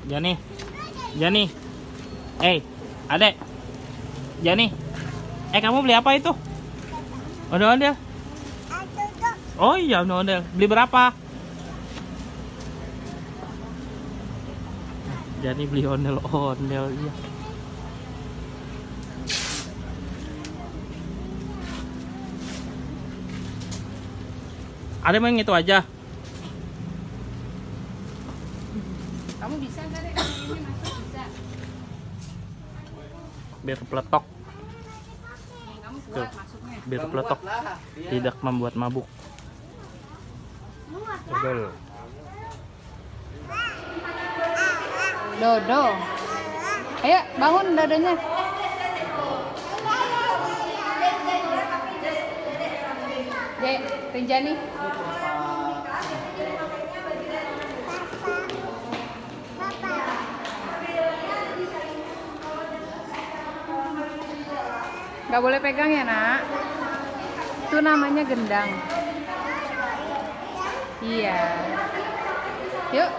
Jani, Jani, adek, Jani, kamu beli apa itu? Ondel-ondel. Oh iya, ondel-ondel. Beli berapa? Jani beli ondel-ondel, iya. Ada yang itu aja. Kamu bisa nggak deh? Ini masuk bisa. Biar peletok. Kamu kuat masuknya. Biar peletok. Tidak membuat mabuk. Betul. Dodo. Ayo bangun Dodonya. Rinjani. Gak boleh pegang ya nak. Itu namanya gendang. Iya. Yuk.